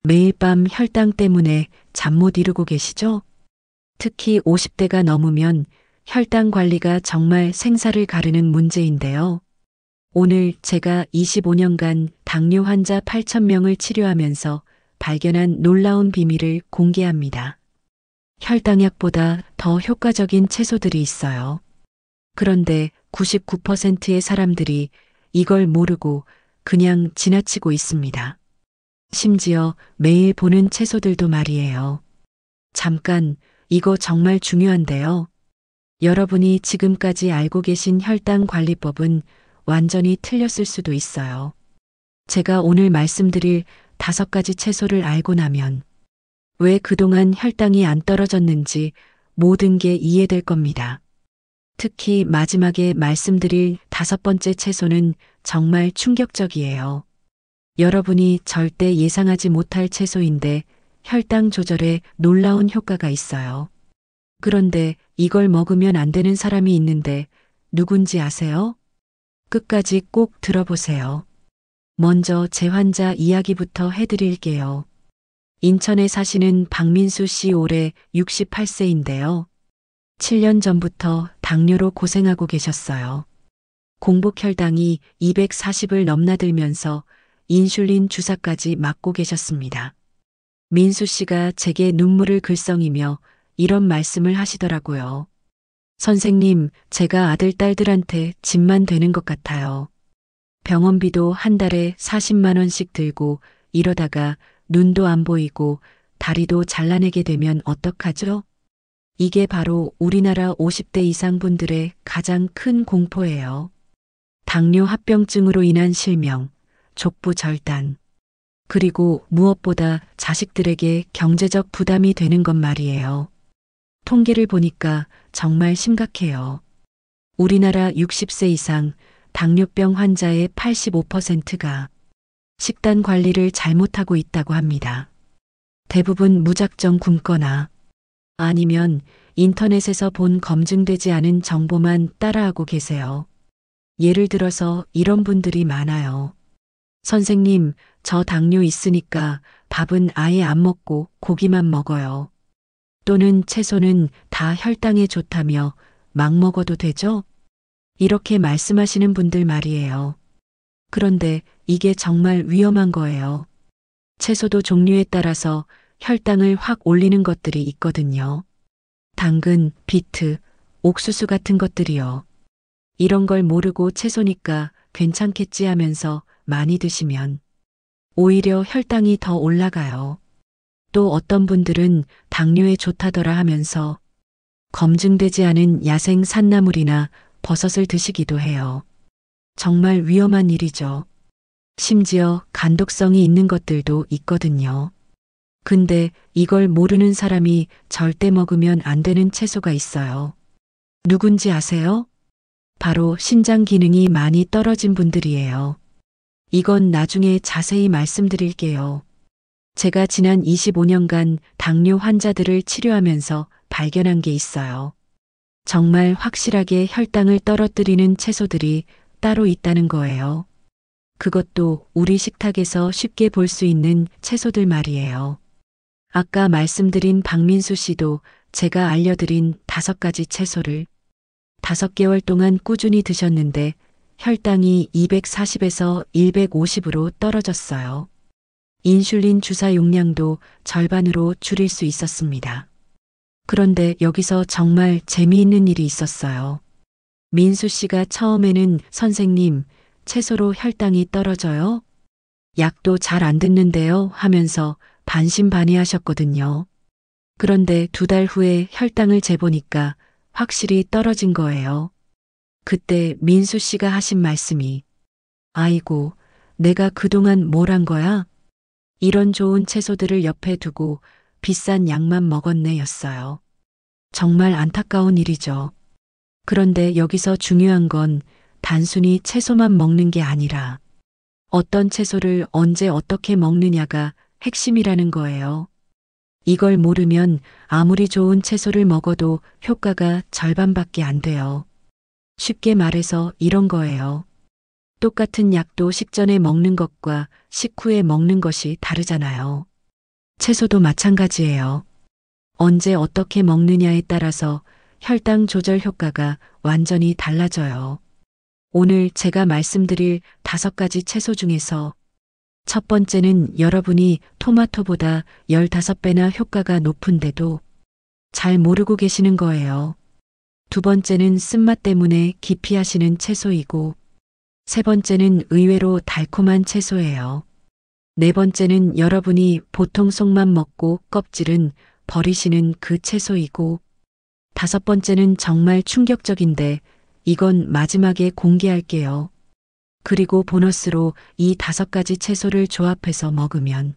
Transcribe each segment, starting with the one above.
매일 밤 혈당 때문에 잠 못 이루고 계시죠? 특히 50대가 넘으면 혈당 관리가 정말 생사를 가르는 문제인데요. 오늘 제가 25년간 당뇨 환자 8,000명을 치료하면서 발견한 놀라운 비밀을 공개합니다. 혈당약보다 더 효과적인 채소들이 있어요. 그런데 99%의 사람들이 이걸 모르고 그냥 지나치고 있습니다. 심지어 매일 보는 채소들도 말이에요. 잠깐, 이거 정말 중요한데요. 여러분이 지금까지 알고 계신 혈당 관리법은 완전히 틀렸을 수도 있어요. 제가 오늘 말씀드릴 5가지 채소를 알고 나면 왜 그동안 혈당이 안 떨어졌는지 모든 게 이해될 겁니다. 특히 마지막에 말씀드릴 5번째 채소는 정말 충격적이에요. 여러분이 절대 예상하지 못할 채소인데 혈당 조절에 놀라운 효과가 있어요. 그런데 이걸 먹으면 안 되는 사람이 있는데 누군지 아세요? 끝까지 꼭 들어보세요. 먼저 제 환자 이야기부터 해드릴게요. 인천에 사시는 박민수 씨 올해 68세인데요. 7년 전부터 당뇨로 고생하고 계셨어요. 공복 혈당이 240을 넘나들면서 인슐린 주사까지 맞고 계셨습니다. 민수 씨가 제게 눈물을 글썽이며 이런 말씀을 하시더라고요. 선생님, 제가 아들, 딸들한테 집만 되는 것 같아요. 병원비도 한 달에 40만 원씩 들고 이러다가 눈도 안 보이고 다리도 잘라내게 되면 어떡하죠? 이게 바로 우리나라 50대 이상 분들의 가장 큰 공포예요. 당뇨 합병증으로 인한 실명, 족부 절단, 그리고 무엇보다 자식들에게 경제적 부담이 되는 것 말이에요. 통계를 보니까 정말 심각해요. 우리나라 60세 이상 당뇨병 환자의 85%가 식단 관리를 잘못하고 있다고 합니다. 대부분 무작정 굶거나 아니면 인터넷에서 본 검증되지 않은 정보만 따라하고 계세요. 예를 들어서 이런 분들이 많아요. 선생님, 저 당뇨 있으니까 밥은 아예 안 먹고 고기만 먹어요. 또는 채소는 다 혈당에 좋다며 막 먹어도 되죠? 이렇게 말씀하시는 분들 말이에요. 그런데 이게 정말 위험한 거예요. 채소도 종류에 따라서 혈당을 확 올리는 것들이 있거든요. 당근, 비트, 옥수수 같은 것들이요. 이런 걸 모르고 채소니까 괜찮겠지 하면서 많이 드시면 오히려 혈당이 더 올라가요. 또 어떤 분들은 당뇨에 좋다더라 하면서 검증되지 않은 야생 산나물이나 버섯을 드시기도 해요. 정말 위험한 일이죠. 심지어 간독성이 있는 것들도 있거든요. 근데 이걸 모르는 사람이 절대 먹으면 안 되는 채소가 있어요. 누군지 아세요? 바로 신장 기능이 많이 떨어진 분들이에요. 이건 나중에 자세히 말씀드릴게요. 제가 지난 25년간 당뇨 환자들을 치료하면서 발견한 게 있어요. 정말 확실하게 혈당을 떨어뜨리는 채소들이 따로 있다는 거예요. 그것도 우리 식탁에서 쉽게 볼 수 있는 채소들 말이에요. 아까 말씀드린 박민수 씨도 제가 알려드린 5가지 채소를 5개월 동안 꾸준히 드셨는데 혈당이 240에서 150으로 떨어졌어요. 인슐린 주사 용량도 절반으로 줄일 수 있었습니다. 그런데 여기서 정말 재미있는 일이 있었어요. 민수 씨가 처음에는 선생님, 채소로 혈당이 떨어져요? 약도 잘 안 듣는데요 하면서 반신반의하셨거든요. 그런데 2달 후에 혈당을 재보니까 확실히 떨어진 거예요. 그때 민수 씨가 하신 말씀이 아이고, 내가 그동안 뭘 한 거야? 이런 좋은 채소들을 옆에 두고 비싼 약만 먹었네 였어요. 정말 안타까운 일이죠. 그런데 여기서 중요한 건 단순히 채소만 먹는 게 아니라 어떤 채소를 언제 어떻게 먹느냐가 핵심이라는 거예요. 이걸 모르면 아무리 좋은 채소를 먹어도 효과가 절반밖에 안 돼요. 쉽게 말해서 이런 거예요. 똑같은 약도 식전에 먹는 것과 식후에 먹는 것이 다르잖아요. 채소도 마찬가지예요. 언제 어떻게 먹느냐에 따라서 혈당 조절 효과가 완전히 달라져요. 오늘 제가 말씀드릴 5가지 채소 중에서 첫 번째는 여러분이 토마토보다 15배나 효과가 높은데도 잘 모르고 계시는 거예요. 두 번째는 쓴맛 때문에 기피하시는 채소이고, 세 번째는 의외로 달콤한 채소예요. 네 번째는 여러분이 보통 속만 먹고 껍질은 버리시는 그 채소이고, 다섯 번째는 정말 충격적인데 이건 마지막에 공개할게요. 그리고 보너스로 이 5가지 채소를 조합해서 먹으면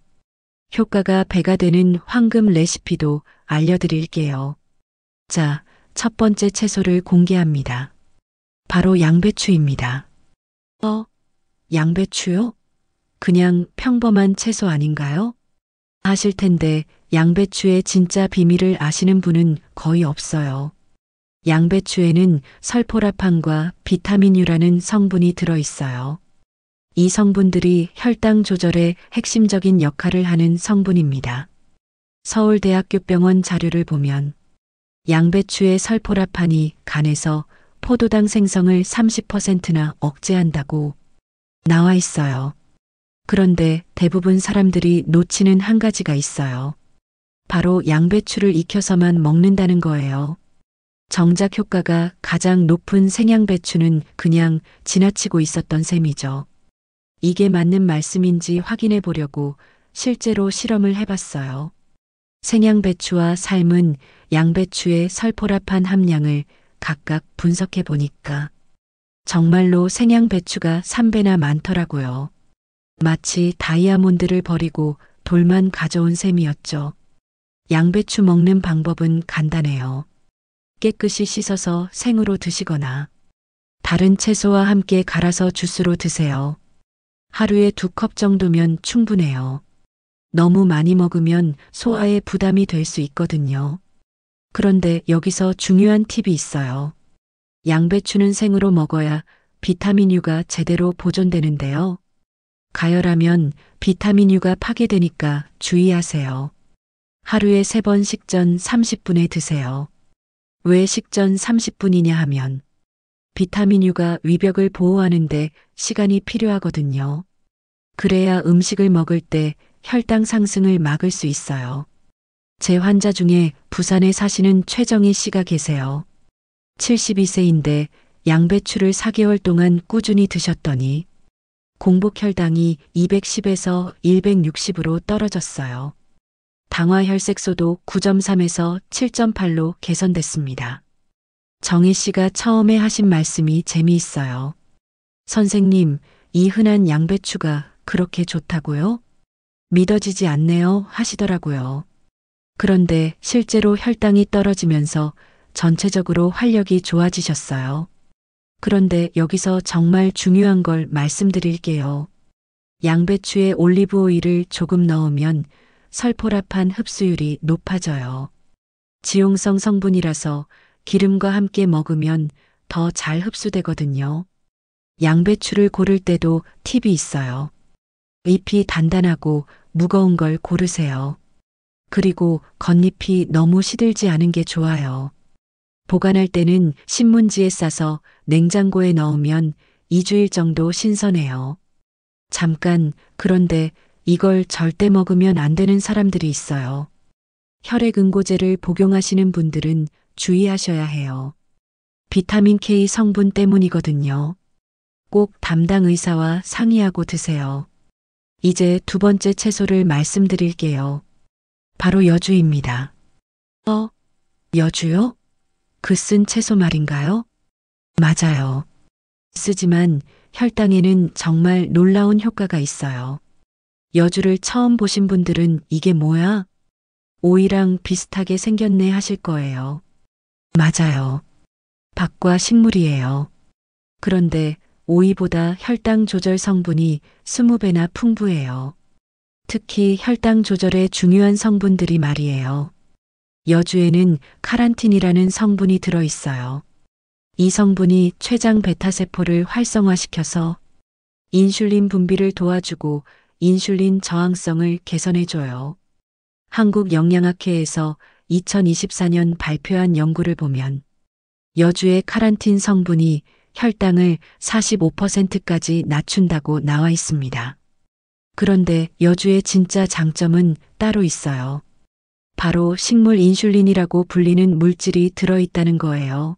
효과가 배가 되는 황금 레시피도 알려드릴게요. 자, 첫 번째 채소를 공개합니다. 바로 양배추입니다. 양배추요? 그냥 평범한 채소 아닌가요? 아실 텐데 양배추의 진짜 비밀을 아시는 분은 거의 없어요. 양배추에는 설포라판과 비타민유라는 성분이 들어있어요. 이 성분들이 혈당 조절에 핵심적인 역할을 하는 성분입니다. 서울대학교 병원 자료를 보면 양배추의 설포라판이 간에서 포도당 생성을 30%나 억제한다고 나와 있어요. 그런데 대부분 사람들이 놓치는 한 가지가 있어요. 바로 양배추를 익혀서만 먹는다는 거예요. 정작 효과가 가장 높은 생양배추는 그냥 지나치고 있었던 셈이죠. 이게 맞는 말씀인지 확인해 보려고 실제로 실험을 해봤어요. 생양배추와 삶은 양배추의 설포라판 함량을 각각 분석해 보니까 정말로 생양배추가 3배나 많더라고요. 마치 다이아몬드를 버리고 돌만 가져온 셈이었죠. 양배추 먹는 방법은 간단해요. 깨끗이 씻어서 생으로 드시거나 다른 채소와 함께 갈아서 주스로 드세요. 하루에 2컵 정도면 충분해요. 너무 많이 먹으면 소화에 부담이 될 수 있거든요. 그런데 여기서 중요한 팁이 있어요. 양배추는 생으로 먹어야 비타민유가 제대로 보존되는데요. 가열하면 비타민유가 파괴되니까 주의하세요. 하루에 3번 식전 30분에 드세요. 왜 식전 30분이냐 하면 비타민유가 위벽을 보호하는데 시간이 필요하거든요. 그래야 음식을 먹을 때 혈당 상승을 막을 수 있어요. 제 환자 중에 부산에 사시는 최정희 씨가 계세요. 72세인데 양배추를 4개월 동안 꾸준히 드셨더니 공복 혈당이 210에서 160으로 떨어졌어요. 당화 혈색소도 9.3에서 7.8로 개선됐습니다. 정희 씨가 처음에 하신 말씀이 재미있어요. 선생님, 이 흔한 양배추가 그렇게 좋다고요? 믿어지지 않네요 하시더라고요. 그런데 실제로 혈당이 떨어지면서 전체적으로 활력이 좋아지셨어요. 그런데 여기서 정말 중요한 걸 말씀드릴게요. 양배추에 올리브 오일을 조금 넣으면 설포라판 흡수율이 높아져요. 지용성 성분이라서 기름과 함께 먹으면 더 잘 흡수되거든요. 양배추를 고를 때도 팁이 있어요. 잎이 단단하고 무거운 걸 고르세요. 그리고 겉잎이 너무 시들지 않은 게 좋아요. 보관할 때는 신문지에 싸서 냉장고에 넣으면 2주일 정도 신선해요. 잠깐, 그런데 이걸 절대 먹으면 안 되는 사람들이 있어요. 혈액응고제를 복용하시는 분들은 주의하셔야 해요. 비타민 K 성분 때문이거든요. 꼭 담당 의사와 상의하고 드세요. 이제 2번째 채소를 말씀드릴게요. 바로 여주입니다. 여주요? 그 쓴 채소 말인가요? 맞아요. 쓰지만 혈당에는 정말 놀라운 효과가 있어요. 여주를 처음 보신 분들은 이게 뭐야? 오이랑 비슷하게 생겼네 하실 거예요. 맞아요. 밥과 식물이에요. 그런데 오이보다 혈당 조절 성분이 20배나 풍부해요. 특히 혈당 조절에 중요한 성분들이 말이에요. 여주에는 카란틴이라는 성분이 들어있어요. 이 성분이 췌장 베타세포를 활성화시켜서 인슐린 분비를 도와주고 인슐린 저항성을 개선해줘요. 한국영양학회에서 2024년 발표한 연구를 보면 여주의 카란틴 성분이 혈당을 45%까지 낮춘다고 나와 있습니다. 그런데 여주의 진짜 장점은 따로 있어요. 바로 식물 인슐린이라고 불리는 물질이 들어있다는 거예요.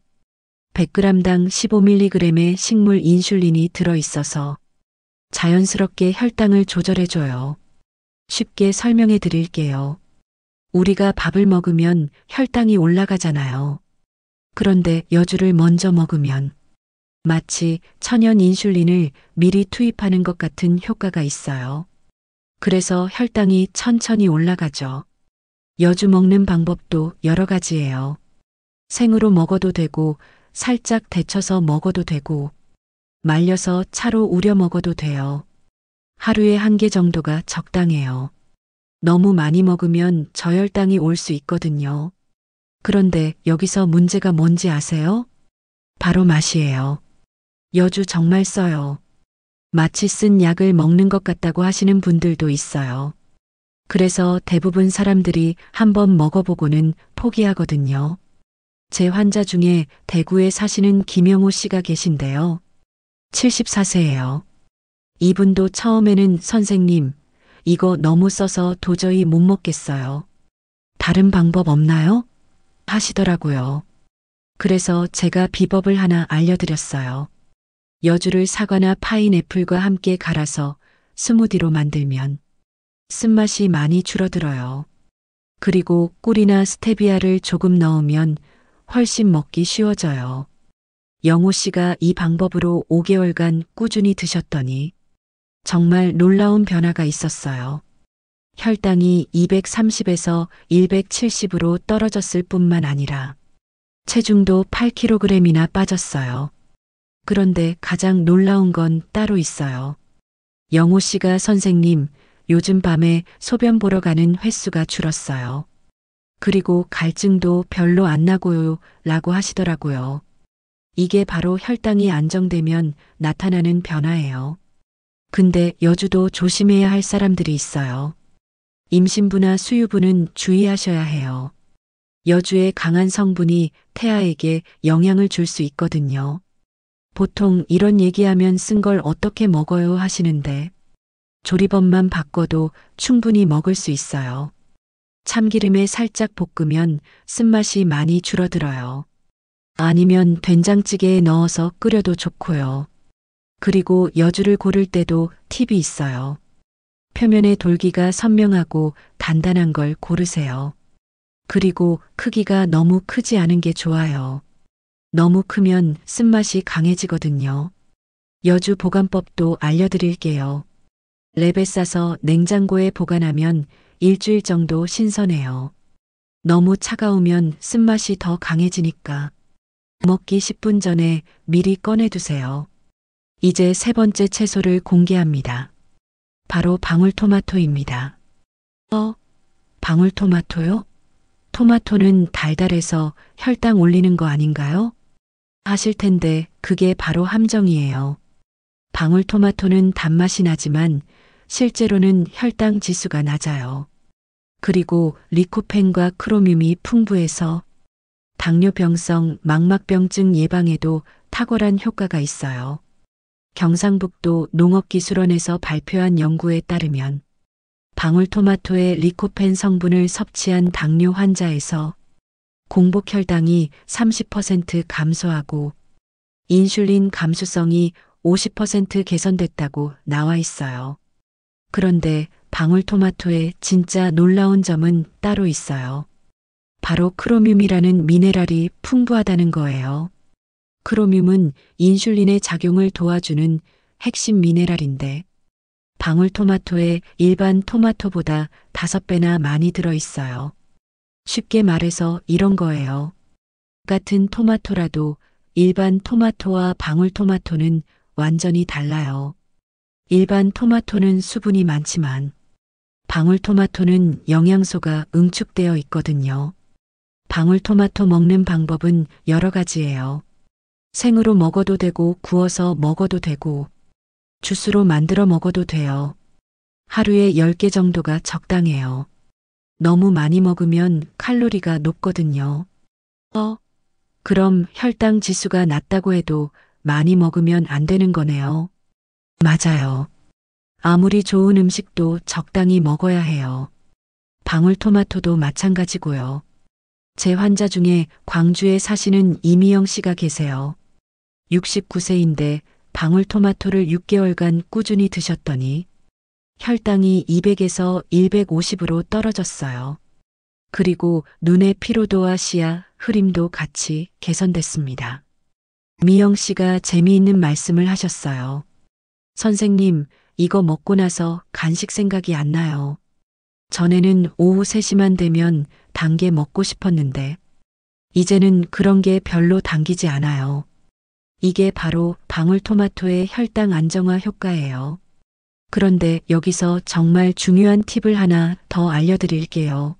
100g당 15mg의 식물 인슐린이 들어있어서 자연스럽게 혈당을 조절해줘요. 쉽게 설명해 드릴게요. 우리가 밥을 먹으면 혈당이 올라가잖아요. 그런데 여주를 먼저 먹으면 마치 천연 인슐린을 미리 투입하는 것 같은 효과가 있어요. 그래서 혈당이 천천히 올라가죠. 여주 먹는 방법도 여러 가지예요. 생으로 먹어도 되고, 살짝 데쳐서 먹어도 되고, 말려서 차로 우려 먹어도 돼요. 하루에 1개 정도가 적당해요. 너무 많이 먹으면 저혈당이 올 수 있거든요. 그런데 여기서 문제가 뭔지 아세요? 바로 맛이에요. 여주 정말 써요. 마치 쓴 약을 먹는 것 같다고 하시는 분들도 있어요. 그래서 대부분 사람들이 한번 먹어보고는 포기하거든요. 제 환자 중에 대구에 사시는 김영호 씨가 계신데요. 74세예요. 이분도 처음에는 선생님, 이거 너무 써서 도저히 못 먹겠어요. 다른 방법 없나요? 하시더라고요. 그래서 제가 비법을 하나 알려드렸어요. 여주를 사과나 파인애플과 함께 갈아서 스무디로 만들면 쓴맛이 많이 줄어들어요. 그리고 꿀이나 스테비아를 조금 넣으면 훨씬 먹기 쉬워져요. 영호 씨가 이 방법으로 5개월간 꾸준히 드셨더니 정말 놀라운 변화가 있었어요. 혈당이 230에서 170으로 떨어졌을 뿐만 아니라 체중도 8kg이나 빠졌어요. 그런데 가장 놀라운 건 따로 있어요. 영호 씨가 선생님, 요즘 밤에 소변 보러 가는 횟수가 줄었어요. 그리고 갈증도 별로 안 나고요, 라고 하시더라고요. 이게 바로 혈당이 안정되면 나타나는 변화예요. 근데 여주도 조심해야 할 사람들이 있어요. 임신부나 수유부는 주의하셔야 해요. 여주의 강한 성분이 태아에게 영향을 줄 수 있거든요. 보통 이런 얘기하면 쓴 걸 어떻게 먹어요 하시는데 조리법만 바꿔도 충분히 먹을 수 있어요. 참기름에 살짝 볶으면 쓴맛이 많이 줄어들어요. 아니면 된장찌개에 넣어서 끓여도 좋고요. 그리고 여주를 고를 때도 팁이 있어요. 표면의 돌기가 선명하고 단단한 걸 고르세요. 그리고 크기가 너무 크지 않은 게 좋아요. 너무 크면 쓴맛이 강해지거든요. 여주 보관법도 알려드릴게요. 랩에 싸서 냉장고에 보관하면 일주일 정도 신선해요. 너무 차가우면 쓴맛이 더 강해지니까 먹기 10분 전에 미리 꺼내두세요. 이제 세 번째 채소를 공개합니다. 바로 방울토마토입니다. 방울토마토요? 토마토는 달달해서 혈당 올리는 거 아닌가요? 하실 텐데 그게 바로 함정이에요. 방울토마토는 단맛이 나지만 실제로는 혈당 지수가 낮아요. 그리고 리코펜과 크로뮴이 풍부해서 당뇨병성 망막병증 예방에도 탁월한 효과가 있어요. 경상북도 농업기술원에서 발표한 연구에 따르면 방울토마토의 리코펜 성분을 섭취한 당뇨 환자에서 공복 혈당이 30% 감소하고 인슐린 감수성이 50% 개선됐다고 나와 있어요. 그런데 방울토마토의 진짜 놀라운 점은 따로 있어요. 바로 크로뮴이라는 미네랄이 풍부하다는 거예요. 크로뮴은 인슐린의 작용을 도와주는 핵심 미네랄인데 방울토마토에 일반 토마토보다 5배나 많이 들어있어요. 쉽게 말해서 이런 거예요. 같은 토마토라도 일반 토마토와 방울토마토는 완전히 달라요. 일반 토마토는 수분이 많지만 방울토마토는 영양소가 응축되어 있거든요. 방울토마토 먹는 방법은 여러 가지예요. 생으로 먹어도 되고 구워서 먹어도 되고 주스로 만들어 먹어도 돼요. 하루에 10개 정도가 적당해요. 너무 많이 먹으면 칼로리가 높거든요. 그럼 혈당 지수가 낮다고 해도 많이 먹으면 안 되는 거네요. 맞아요. 아무리 좋은 음식도 적당히 먹어야 해요. 방울토마토도 마찬가지고요. 제 환자 중에 광주에 사시는 이미영 씨가 계세요. 69세인데 방울토마토를 6개월간 꾸준히 드셨더니 혈당이 200에서 150으로 떨어졌어요. 그리고 눈의 피로도와 시야, 흐림도 같이 개선됐습니다. 미영 씨가 재미있는 말씀을 하셨어요. 선생님, 이거 먹고 나서 간식 생각이 안 나요. 전에는 오후 3시만 되면 단 게 먹고 싶었는데, 이제는 그런 게 별로 당기지 않아요. 이게 바로 방울토마토의 혈당 안정화 효과예요. 그런데 여기서 정말 중요한 팁을 하나 더 알려드릴게요.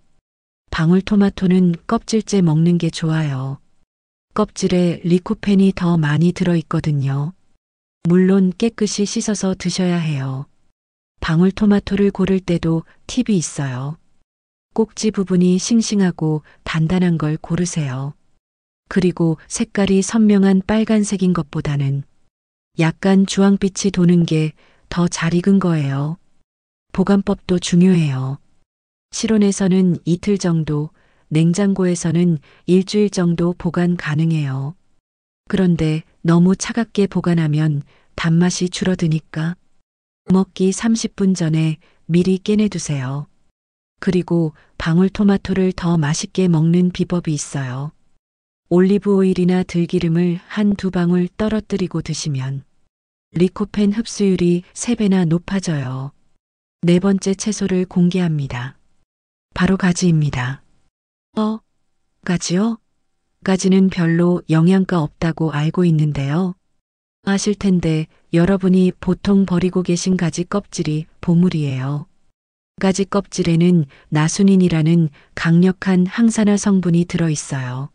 방울토마토는 껍질째 먹는 게 좋아요. 껍질에 리코펜이 더 많이 들어있거든요. 물론 깨끗이 씻어서 드셔야 해요. 방울토마토를 고를 때도 팁이 있어요. 꼭지 부분이 싱싱하고 단단한 걸 고르세요. 그리고 색깔이 선명한 빨간색인 것보다는 약간 주황빛이 도는 게 더 잘 익은 거예요. 보관법도 중요해요. 실온에서는 이틀 정도, 냉장고에서는 일주일 정도 보관 가능해요. 그런데 너무 차갑게 보관하면 단맛이 줄어드니까 먹기 30분 전에 미리 깨내두세요. 그리고 방울토마토를 더 맛있게 먹는 비법이 있어요. 올리브 오일이나 들기름을 한두 방울 떨어뜨리고 드시면 리코펜 흡수율이 3배나 높아져요. 네 번째 채소를 공개합니다. 바로 가지입니다. 가지요? 가지는 별로 영양가 없다고 알고 있는데요. 아실 텐데 여러분이 보통 버리고 계신 가지 껍질이 보물이에요. 가지 껍질에는 나수닌이라는 강력한 항산화 성분이 들어있어요.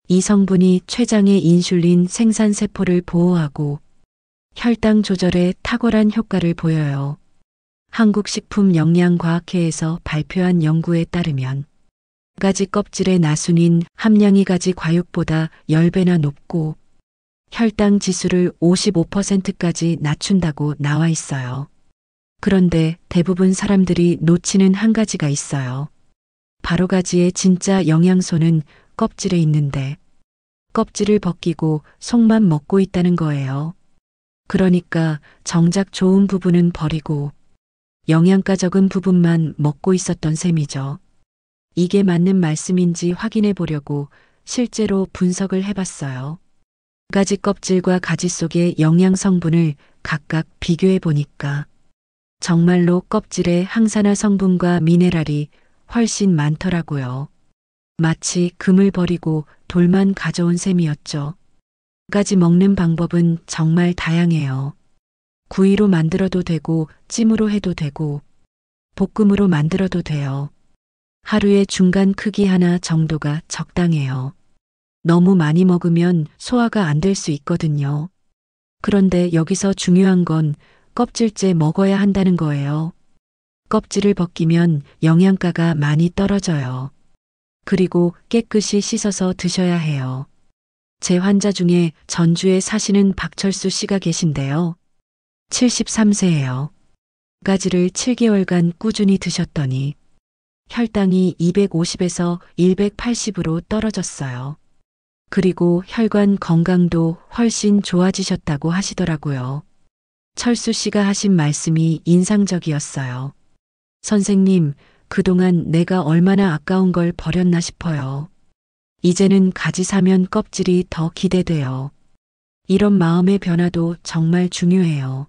이 성분이 췌장의 인슐린 생산 세포를 보호하고 혈당 조절에 탁월한 효과를 보여요. 한국식품영양과학회에서 발표한 연구에 따르면 가지 껍질의 나수닌 함량이 가지 과육보다 10배나 높고 혈당 지수를 55%까지 낮춘다고 나와 있어요. 그런데 대부분 사람들이 놓치는 한 가지가 있어요. 바로 가지의 진짜 영양소는 껍질에 있는데 껍질을 벗기고 속만 먹고 있다는 거예요. 그러니까 정작 좋은 부분은 버리고 영양가 적은 부분만 먹고 있었던 셈이죠. 이게 맞는 말씀인지 확인해 보려고 실제로 분석을 해봤어요. 가지 껍질과 가지 속의 영양 성분을 각각 비교해 보니까 정말로 껍질에 항산화 성분과 미네랄이 훨씬 많더라고요. 마치 금을 버리고 돌만 가져온 셈이었죠. 가지 먹는 방법은 정말 다양해요. 구이로 만들어도 되고 찜으로 해도 되고 볶음으로 만들어도 돼요. 하루에 중간 크기 하나 정도가 적당해요. 너무 많이 먹으면 소화가 안 될 수 있거든요. 그런데 여기서 중요한 건 껍질째 먹어야 한다는 거예요. 껍질을 벗기면 영양가가 많이 떨어져요. 그리고 깨끗이 씻어서 드셔야 해요. 제 환자 중에 전주에 사시는 박철수 씨가 계신데요. 73세예요. 가지를 7개월간 꾸준히 드셨더니 혈당이 250에서 180으로 떨어졌어요. 그리고 혈관 건강도 훨씬 좋아지셨다고 하시더라고요. 철수 씨가 하신 말씀이 인상적이었어요. 선생님, 그동안 내가 얼마나 아까운 걸 버렸나 싶어요. 이제는 가지 사면 껍질이 더 기대돼요. 이런 마음의 변화도 정말 중요해요.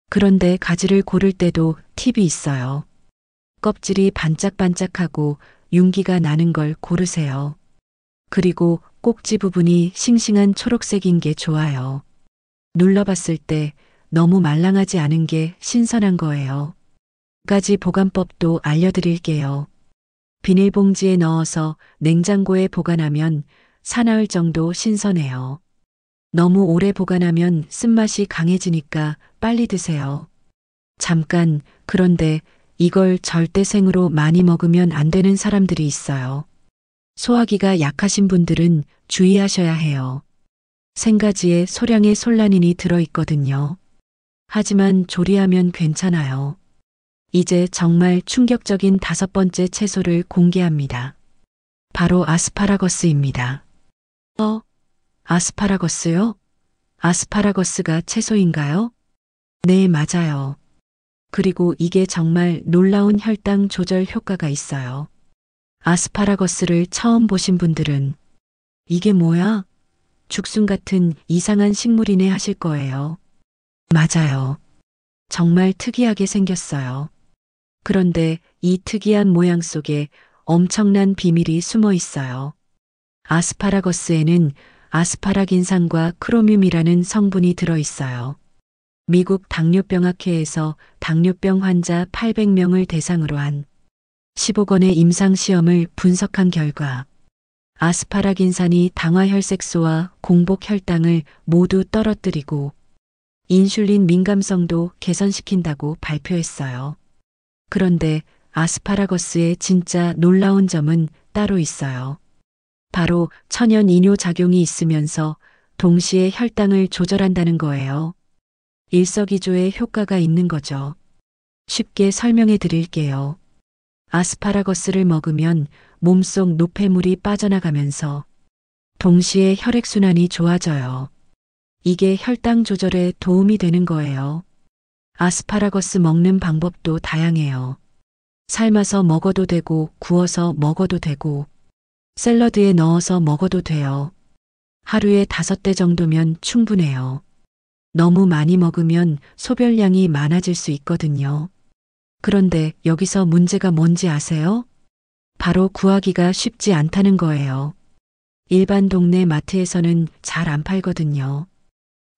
그런데 가지를 고를 때도 팁이 있어요. 껍질이 반짝반짝하고 윤기가 나는 걸 고르세요. 그리고 꼭지 부분이 싱싱한 초록색인 게 좋아요. 눌러봤을 때 너무 말랑하지 않은 게 신선한 거예요. 가지 보관법도 알려드릴게요. 비닐봉지에 넣어서 냉장고에 보관하면 사나흘 정도 신선해요. 너무 오래 보관하면 쓴맛이 강해지니까 빨리 드세요. 잠깐, 그런데 이걸 절대 생으로 많이 먹으면 안 되는 사람들이 있어요. 소화기가 약하신 분들은 주의하셔야 해요. 생가지에 소량의 솔라닌이 들어있거든요. 하지만 조리하면 괜찮아요. 이제 정말 충격적인 5번째 채소를 공개합니다. 바로 아스파라거스입니다. 아스파라거스요? 아스파라거스가 채소인가요? 네, 맞아요. 그리고 이게 정말 놀라운 혈당 조절 효과가 있어요. 아스파라거스를 처음 보신 분들은 이게 뭐야? 죽순 같은 이상한 식물이네 하실 거예요. 맞아요. 정말 특이하게 생겼어요. 그런데 이 특이한 모양 속에 엄청난 비밀이 숨어 있어요. 아스파라거스에는 아스파라긴산과 크로뮴이라는 성분이 들어 있어요. 미국 당뇨병학회에서 당뇨병 환자 800명을 대상으로 한 15건의 임상시험을 분석한 결과 아스파라긴산이 당화혈색소와 공복혈당을 모두 떨어뜨리고 인슐린 민감성도 개선시킨다고 발표했어요. 그런데 아스파라거스의 진짜 놀라운 점은 따로 있어요. 바로 천연 이뇨 작용이 있으면서 동시에 혈당을 조절한다는 거예요. 일석이조의 효과가 있는 거죠. 쉽게 설명해 드릴게요. 아스파라거스를 먹으면 몸속 노폐물이 빠져나가면서 동시에 혈액순환이 좋아져요. 이게 혈당 조절에 도움이 되는 거예요. 아스파라거스 먹는 방법도 다양해요. 삶아서 먹어도 되고 구워서 먹어도 되고 샐러드에 넣어서 먹어도 돼요. 하루에 5대 정도면 충분해요. 너무 많이 먹으면 소별량이 많아질 수 있거든요. 그런데 여기서 문제가 뭔지 아세요? 바로 구하기가 쉽지 않다는 거예요. 일반 동네 마트에서는 잘 안 팔거든요.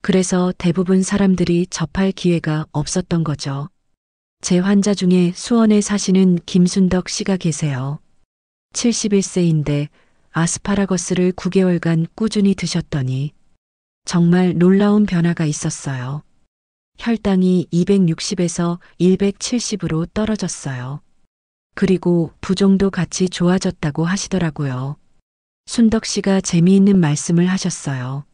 그래서 대부분 사람들이 접할 기회가 없었던 거죠. 제 환자 중에 수원에 사시는 김순덕 씨가 계세요. 71세인데 아스파라거스를 9개월간 꾸준히 드셨더니 정말 놀라운 변화가 있었어요. 혈당이 260에서 170으로 떨어졌어요. 그리고 부종도 같이 좋아졌다고 하시더라고요. 순덕 씨가 재미있는 말씀을 하셨어요.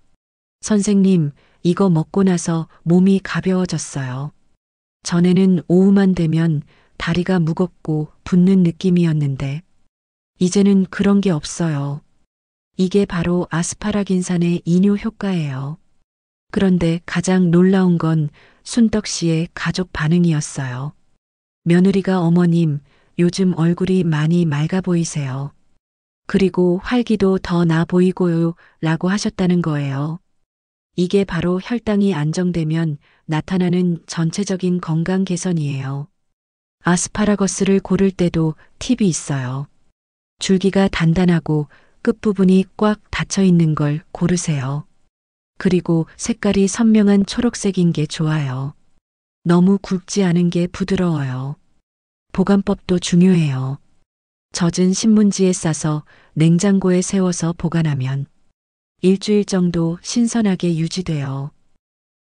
선생님, 이거 먹고 나서 몸이 가벼워졌어요. 전에는 오후만 되면 다리가 무겁고 붓는 느낌이었는데 이제는 그런 게 없어요. 이게 바로 아스파라긴산의 이뇨 효과예요. 그런데 가장 놀라운 건 순덕 씨의 가족 반응이었어요. 며느리가 어머님, 요즘 얼굴이 많이 맑아 보이세요. 그리고 활기도 더 나 보이고요 라고 하셨다는 거예요. 이게 바로 혈당이 안정되면 나타나는 전체적인 건강 개선이에요. 아스파라거스를 고를 때도 팁이 있어요. 줄기가 단단하고 끝부분이 꽉 닫혀 있는 걸 고르세요. 그리고 색깔이 선명한 초록색인 게 좋아요. 너무 굵지 않은 게 부드러워요. 보관법도 중요해요. 젖은 신문지에 싸서 냉장고에 세워서 보관하면 일주일 정도 신선하게 유지돼요.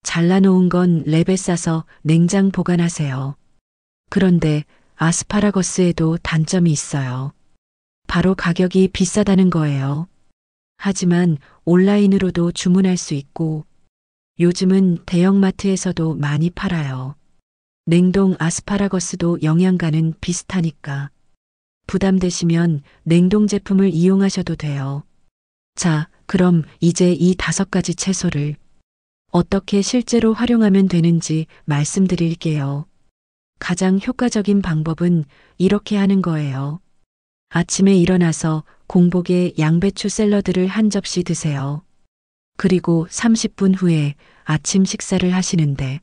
잘라놓은 건 랩에 싸서 냉장 보관하세요. 그런데 아스파라거스에도 단점이 있어요. 바로 가격이 비싸다는 거예요. 하지만 온라인으로도 주문할 수 있고 요즘은 대형마트에서도 많이 팔아요. 냉동 아스파라거스도 영양가는 비슷하니까 부담되시면 냉동 제품을 이용하셔도 돼요. 자, 그럼 이제 이 5가지 채소를 어떻게 실제로 활용하면 되는지 말씀드릴게요. 가장 효과적인 방법은 이렇게 하는 거예요. 아침에 일어나서 공복에 양배추 샐러드를 한 접시 드세요. 그리고 30분 후에 아침 식사를 하시는데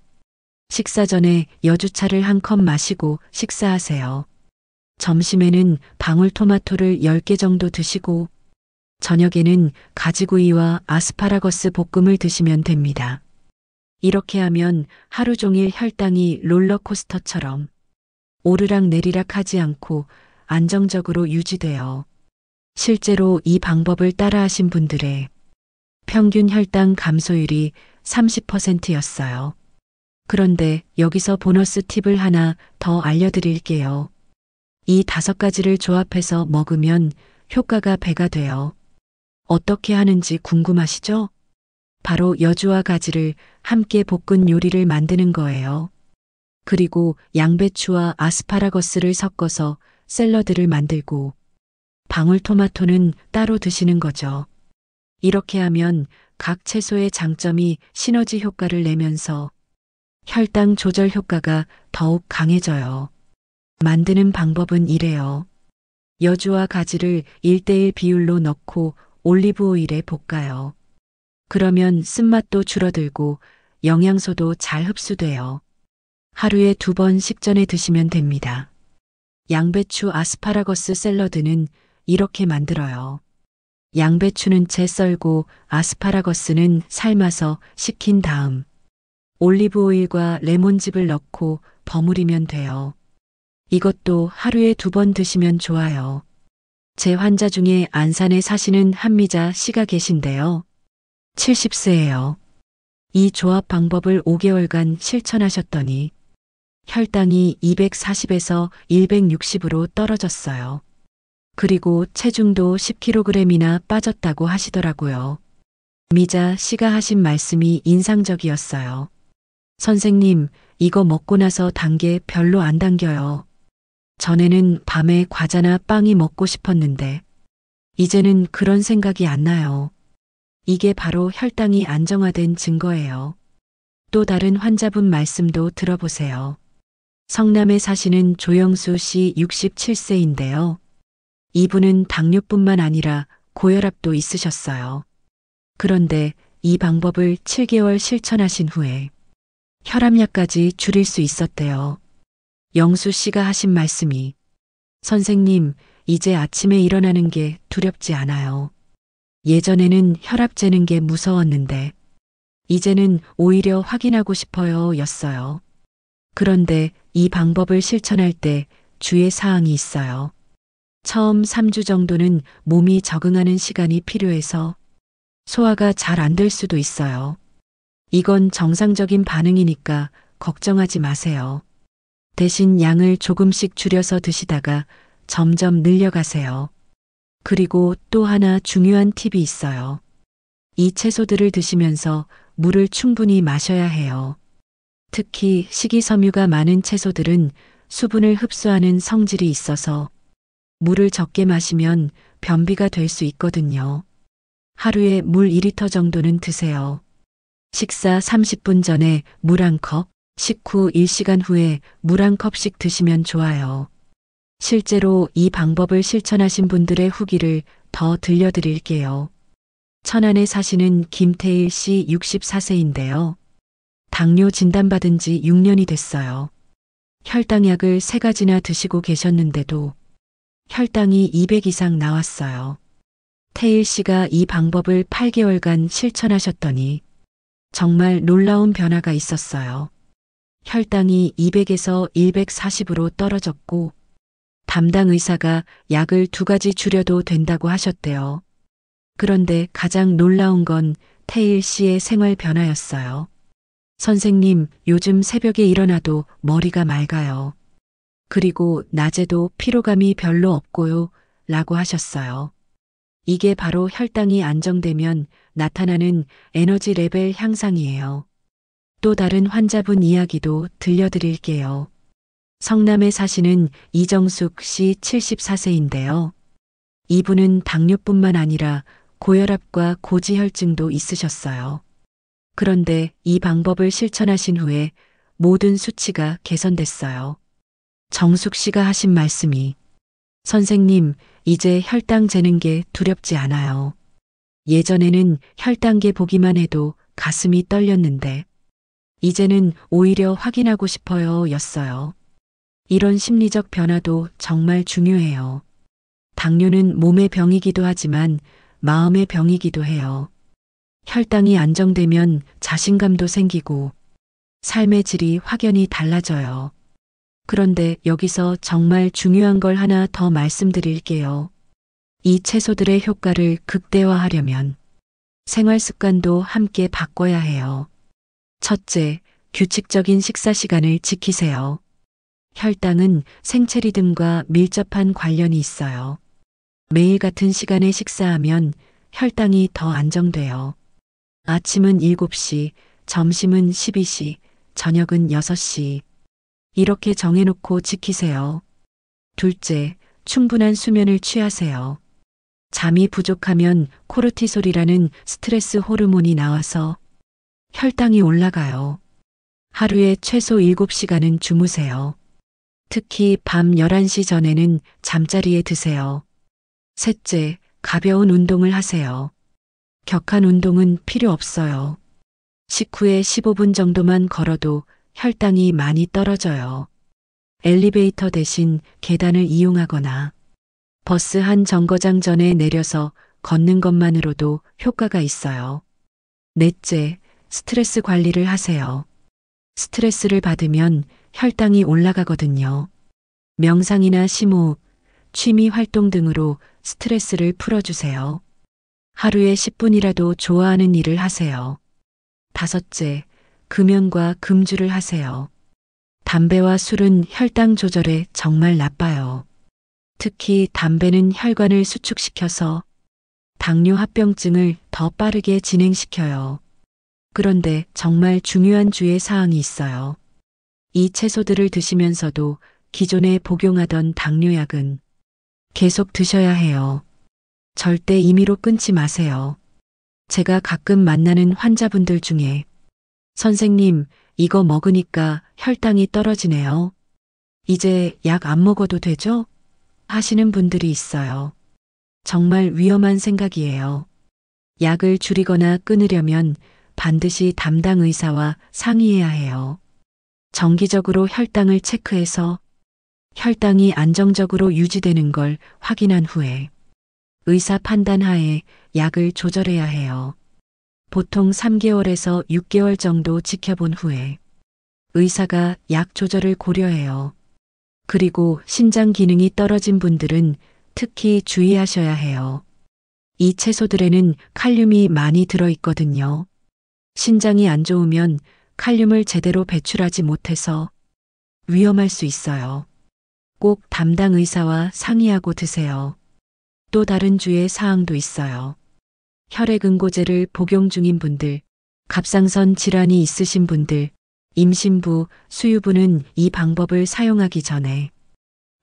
식사 전에 여주차를 한 컵 마시고 식사하세요. 점심에는 방울토마토를 10개 정도 드시고 저녁에는 가지구이와 아스파라거스 볶음을 드시면 됩니다. 이렇게 하면 하루 종일 혈당이 롤러코스터처럼 오르락 내리락 하지 않고 안정적으로 유지돼요. 실제로 이 방법을 따라하신 분들의 평균 혈당 감소율이 30%였어요. 그런데 여기서 보너스 팁을 하나 더 알려드릴게요. 이 5가지를 조합해서 먹으면 효과가 배가 돼요. 어떻게 하는지 궁금하시죠? 바로 여주와 가지를 함께 볶은 요리를 만드는 거예요. 그리고 양배추와 아스파라거스를 섞어서 샐러드를 만들고 방울토마토는 따로 드시는 거죠. 이렇게 하면 각 채소의 장점이 시너지 효과를 내면서 혈당 조절 효과가 더욱 강해져요. 만드는 방법은 이래요. 여주와 가지를 1대1 비율로 넣고 올리브 오일에 볶아요. 그러면 쓴맛도 줄어들고 영양소도 잘 흡수돼요. 하루에 2번 식전에 드시면 됩니다. 양배추 아스파라거스 샐러드는 이렇게 만들어요. 양배추는 채 썰고 아스파라거스는 삶아서 식힌 다음 올리브 오일과 레몬즙을 넣고 버무리면 돼요. 이것도 하루에 2번 드시면 좋아요. 제 환자 중에 안산에 사시는 한미자 씨가 계신데요. 70세예요. 이 조합 방법을 5개월간 실천하셨더니 혈당이 240에서 160으로 떨어졌어요. 그리고 체중도 10kg이나 빠졌다고 하시더라고요. 미자 씨가 하신 말씀이 인상적이었어요. 선생님, 이거 먹고 나서 단 게 별로 안 당겨요. 전에는 밤에 과자나 빵이 먹고 싶었는데, 이제는 그런 생각이 안 나요. 이게 바로 혈당이 안정화된 증거예요. 또 다른 환자분 말씀도 들어보세요. 성남에 사시는 조영수 씨 67세인데요. 이분은 당뇨뿐만 아니라 고혈압도 있으셨어요. 그런데 이 방법을 7개월 실천하신 후에 혈압약까지 줄일 수 있었대요. 영수 씨가 하신 말씀이 선생님, 이제 아침에 일어나는 게 두렵지 않아요. 예전에는 혈압 재는 게 무서웠는데 이제는 오히려 확인하고 싶어요 였어요. 그런데 이 방법을 실천할 때 주의 사항이 있어요. 처음 3주 정도는 몸이 적응하는 시간이 필요해서 소화가 잘 안 될 수도 있어요. 이건 정상적인 반응이니까 걱정하지 마세요. 대신 양을 조금씩 줄여서 드시다가 점점 늘려가세요. 그리고 또 하나 중요한 팁이 있어요. 이 채소들을 드시면서 물을 충분히 마셔야 해요. 특히 식이섬유가 많은 채소들은 수분을 흡수하는 성질이 있어서 물을 적게 마시면 변비가 될 수 있거든요. 하루에 물 2리터 정도는 드세요. 식사 30분 전에 물 1컵, 식후 1시간 후에 물 1컵씩 드시면 좋아요. 실제로 이 방법을 실천하신 분들의 후기를 더 들려드릴게요. 천안에 사시는 김태일 씨 64세인데요. 당뇨 진단받은 지 6년이 됐어요. 혈당약을 3가지나 드시고 계셨는데도 혈당이 200 이상 나왔어요. 태일 씨가 이 방법을 8개월간 실천하셨더니 정말 놀라운 변화가 있었어요. 혈당이 200에서 140으로 떨어졌고 담당 의사가 약을 2가지 줄여도 된다고 하셨대요. 그런데 가장 놀라운 건 태일 씨의 생활 변화였어요. 선생님, 요즘 새벽에 일어나도 머리가 맑아요. 그리고 낮에도 피로감이 별로 없고요. 라고 하셨어요. 이게 바로 혈당이 안정되면 나타나는 에너지 레벨 향상이에요. 또 다른 환자분 이야기도 들려드릴게요. 성남에 사시는 이정숙 씨 74세인데요. 이분은 당뇨뿐만 아니라 고혈압과 고지혈증도 있으셨어요. 그런데 이 방법을 실천하신 후에 모든 수치가 개선됐어요. 정숙 씨가 하신 말씀이 선생님, 이제 혈당 재는 게 두렵지 않아요. 예전에는 혈당계 보기만 해도 가슴이 떨렸는데 이제는 오히려 확인하고 싶어요 였어요. 이런 심리적 변화도 정말 중요해요. 당뇨는 몸의 병이기도 하지만 마음의 병이기도 해요. 혈당이 안정되면 자신감도 생기고 삶의 질이 확연히 달라져요. 그런데 여기서 정말 중요한 걸 하나 더 말씀드릴게요. 이 채소들의 효과를 극대화하려면 생활 습관도 함께 바꿔야 해요. 첫째, 규칙적인 식사 시간을 지키세요. 혈당은 생체 리듬과 밀접한 관련이 있어요. 매일 같은 시간에 식사하면 혈당이 더 안정돼요. 아침은 7시, 점심은 12시, 저녁은 6시. 이렇게 정해놓고 지키세요. 둘째, 충분한 수면을 취하세요. 잠이 부족하면 코르티솔이라는 스트레스 호르몬이 나와서 혈당이 올라가요. 하루에 최소 7시간은 주무세요. 특히 밤 11시 전에는 잠자리에 드세요. 셋째, 가벼운 운동을 하세요. 격한 운동은 필요 없어요. 식후에 15분 정도만 걸어도 혈당이 많이 떨어져요. 엘리베이터 대신 계단을 이용하거나 버스 한 정거장 전에 내려서 걷는 것만으로도 효과가 있어요. 넷째, 스트레스 관리를 하세요. 스트레스를 받으면 혈당이 올라가거든요. 명상이나 심호흡, 취미 활동 등으로 스트레스를 풀어주세요. 하루에 10분이라도 좋아하는 일을 하세요. 다섯째, 금연과 금주를 하세요. 담배와 술은 혈당 조절에 정말 나빠요. 특히 담배는 혈관을 수축시켜서 당뇨 합병증을 더 빠르게 진행시켜요. 그런데 정말 중요한 주의 사항이 있어요. 이 채소들을 드시면서도 기존에 복용하던 당뇨약은 계속 드셔야 해요. 절대 임의로 끊지 마세요. 제가 가끔 만나는 환자분들 중에 선생님, 이거 먹으니까 혈당이 떨어지네요. 이제 약 안 먹어도 되죠? 하시는 분들이 있어요. 정말 위험한 생각이에요. 약을 줄이거나 끊으려면 반드시 담당 의사와 상의해야 해요. 정기적으로 혈당을 체크해서 혈당이 안정적으로 유지되는 걸 확인한 후에 의사 판단 하에 약을 조절해야 해요. 보통 3개월에서 6개월 정도 지켜본 후에 의사가 약 조절을 고려해요. 그리고 신장 기능이 떨어진 분들은 특히 주의하셔야 해요. 이 채소들에는 칼륨이 많이 들어있거든요. 신장이 안 좋으면 칼륨을 제대로 배출하지 못해서 위험할 수 있어요. 꼭 담당 의사와 상의하고 드세요. 또 다른 주의 사항도 있어요. 혈액응고제를 복용 중인 분들, 갑상선 질환이 있으신 분들, 임신부, 수유부는 이 방법을 사용하기 전에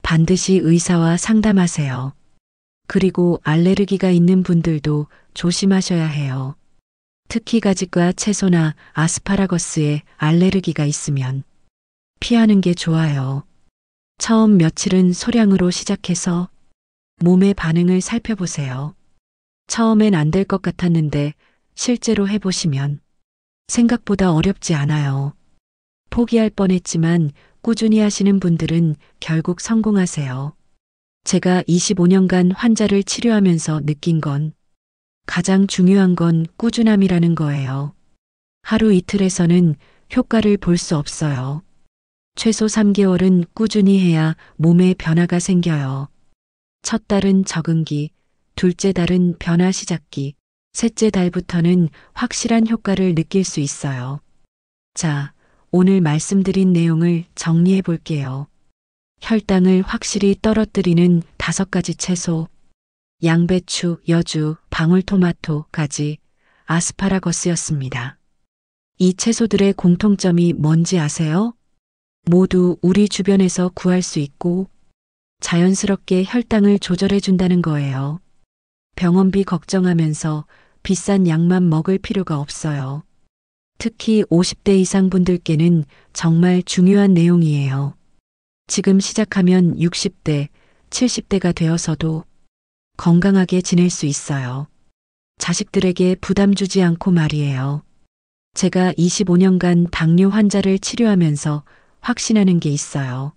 반드시 의사와 상담하세요. 그리고 알레르기가 있는 분들도 조심하셔야 해요. 특히 가지과 채소나 아스파라거스에 알레르기가 있으면 피하는 게 좋아요. 처음 며칠은 소량으로 시작해서 몸의 반응을 살펴보세요. 처음엔 안 될 것 같았는데 실제로 해보시면 생각보다 어렵지 않아요. 포기할 뻔했지만 꾸준히 하시는 분들은 결국 성공하세요. 제가 25년간 환자를 치료하면서 느낀 건 가장 중요한 건 꾸준함이라는 거예요. 하루 이틀에서는 효과를 볼 수 없어요. 최소 3개월은 꾸준히 해야 몸에 변화가 생겨요. 첫 달은 적응기, 둘째 달은 변화 시작기, 셋째 달부터는 확실한 효과를 느낄 수 있어요. 자, 오늘 말씀드린 내용을 정리해 볼게요. 혈당을 확실히 떨어뜨리는 5가지 채소, 양배추, 여주, 방울토마토, 가지, 아스파라거스였습니다. 이 채소들의 공통점이 뭔지 아세요? 모두 우리 주변에서 구할 수 있고 자연스럽게 혈당을 조절해 준다는 거예요. 병원비 걱정하면서 비싼 약만 먹을 필요가 없어요. 특히 50대 이상 분들께는 정말 중요한 내용이에요. 지금 시작하면 60대, 70대가 되어서도 건강하게 지낼 수 있어요. 자식들에게 부담 주지 않고 말이에요. 제가 25년간 당뇨 환자를 치료하면서 확신하는 게 있어요.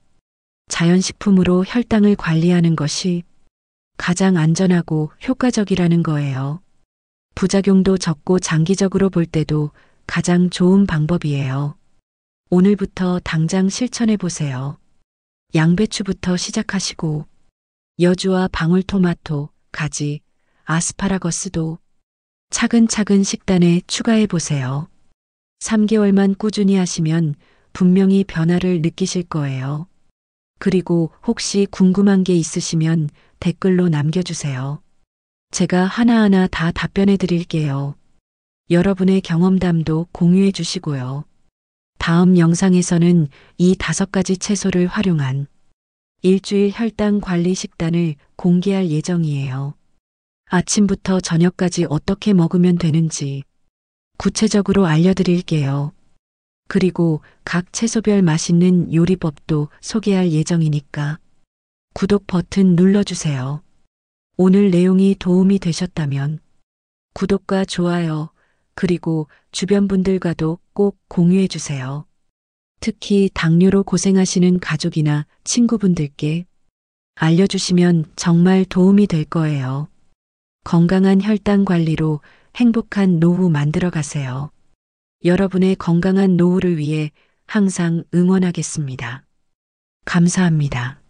자연식품으로 혈당을 관리하는 것이 가장 안전하고 효과적이라는 거예요. 부작용도 적고 장기적으로 볼 때도 가장 좋은 방법이에요. 오늘부터 당장 실천해 보세요. 양배추부터 시작하시고 여주와 방울토마토, 가지, 아스파라거스도 차근차근 식단에 추가해 보세요. 3개월만 꾸준히 하시면 분명히 변화를 느끼실 거예요. 그리고 혹시 궁금한 게 있으시면 댓글로 남겨주세요. 제가 하나하나 다 답변해 드릴게요. 여러분의 경험담도 공유해 주시고요. 다음 영상에서는 이 5가지 채소를 활용한 일주일 혈당 관리 식단을 공개할 예정이에요. 아침부터 저녁까지 어떻게 먹으면 되는지 구체적으로 알려드릴게요. 그리고 각 채소별 맛있는 요리법도 소개할 예정이니까 구독 버튼 눌러주세요. 오늘 내용이 도움이 되셨다면 구독과 좋아요, 그리고 주변 분들과도 꼭 공유해 주세요. 특히 당뇨로 고생하시는 가족이나 친구분들께 알려주시면 정말 도움이 될 거예요. 건강한 혈당 관리로 행복한 노후 만들어 가세요. 여러분의 건강한 노후를 위해 항상 응원하겠습니다. 감사합니다.